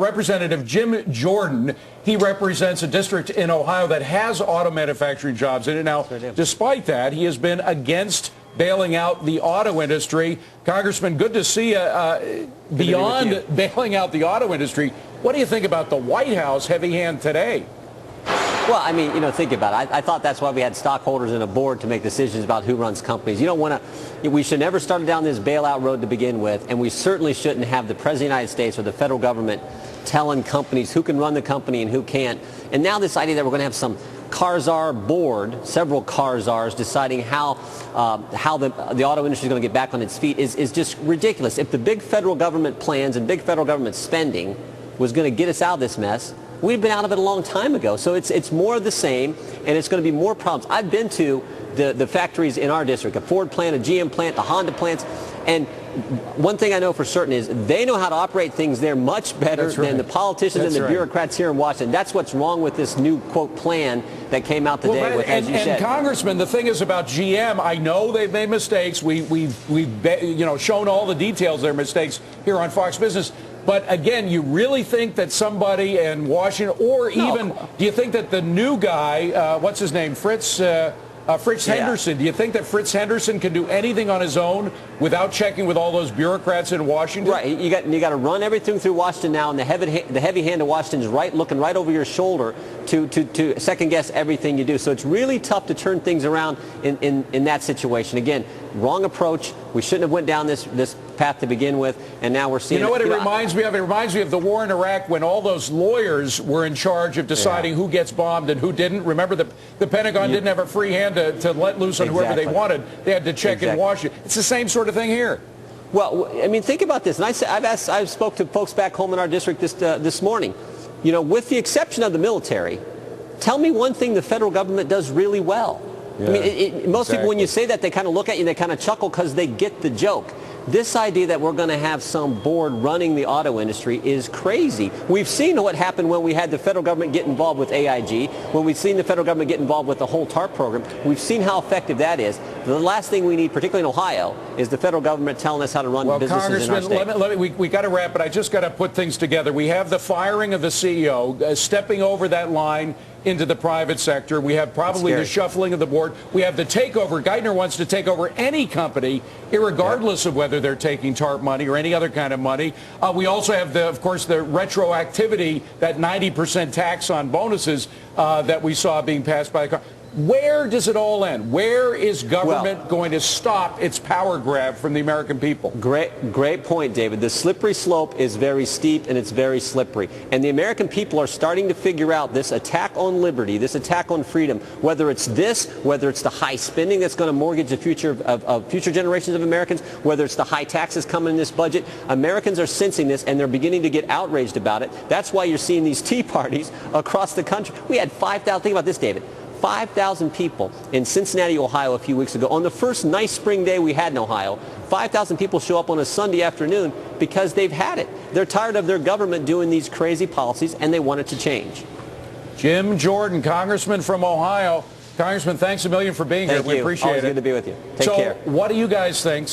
Representative Jim Jordan, he represents a district in Ohio that has auto manufacturing jobs in it. Now, despite that, he has been against bailing out the auto industry. Congressman, good to see you. Beyond bailing out the auto industry, what do you think about the White House heavy hand today? Well, I mean, think about it. I thought that's why we had stockholders and a board to make decisions about who runs companies. You don't want to, we should never start down this bailout road to begin with, and we certainly shouldn't have the President of the United States or the federal government telling companies who can run the company and who can't. And now this idea that we're going to have some car czar board, several car czars, deciding how the auto industry is going to get back on its feet is just ridiculous. If the big federal government plans and big federal government spending was going to get us out of this mess, we've been out of it a long time ago. So it's more of the same, and it's going to be more problems. I've been to the factories in our district, a Ford plant, a GM plant, the Honda plants, and one thing I know for certain is they know how to operate things there much better than the politicians and the bureaucrats here in Washington. That's what's wrong with this new, quote, plan that came out today, as you said. And Congressman, the thing is about GM, I know they've made mistakes. We've shown all the details of their mistakes here on Fox Business. But again, you really think that somebody in Washington, or even, do you think that the new guy, what's his name, Fritz Henderson, do you think that Fritz Henderson can do anything on his own without checking with all those bureaucrats in Washington? Right. You got to run everything through Washington now, and the heavy hand of Washington is looking right over your shoulder to second guess everything you do. So it's really tough to turn things around in that situation. Again, wrong approach. We shouldn't have went down this path to begin with, and now we're seeing. You know what it reminds me of? It reminds me of the war in Iraq when all those lawyers were in charge of deciding who gets bombed and who didn't. Remember, the Pentagon didn't have a free hand to let loose on whoever they wanted. They had to check in Washington. It's the same sort of thing here. Well, I mean, think about this. And I've spoke to folks back home in our district this morning. With the exception of the military, tell me one thing the federal government does really well. Yeah, I mean, most people, when you say that, they kind of look at you and they kind of chuckle because they get the joke. This idea that we're going to have some board running the auto industry is crazy. We've seen what happened when we had the federal government get involved with AIG, when we've seen the federal government get involved with the whole TARP program. We've seen how effective that is. The last thing we need, particularly in Ohio, is the federal government telling us how to run businesses in our state. Congressman, we got to wrap it. I just got to put things together. We have the firing of the CEO, stepping over that line into the private sector. We have probably the shuffling of the board. We have the takeover. Geithner wants to take over any company, irregardless of whether they're taking TARP money or any other kind of money. We also have, of course, the retroactivity, that 90% tax on bonuses that we saw being passed by the Congress. Where does it all end? Where is government going to stop its power grab from the American people? Great point, David. The slippery slope is very steep and it's very slippery. And the American people are starting to figure out this attack on liberty, this attack on freedom, whether it's the high spending that's going to mortgage the future of future generations of Americans, whether it's the high taxes coming in this budget. Americans are sensing this and they're beginning to get outraged about it. That's why you're seeing these tea parties across the country. We had 5,000, think about this, David. 5,000 people in Cincinnati, Ohio a few weeks ago. On the first nice spring day we had in Ohio, 5,000 people show up on a Sunday afternoon because they've had it. They're tired of their government doing these crazy policies and they want it to change. Jim Jordan, Congressman from Ohio. Congressman, thanks a million for being here. We appreciate it. Always good to be with you. Take care. So what do you guys think?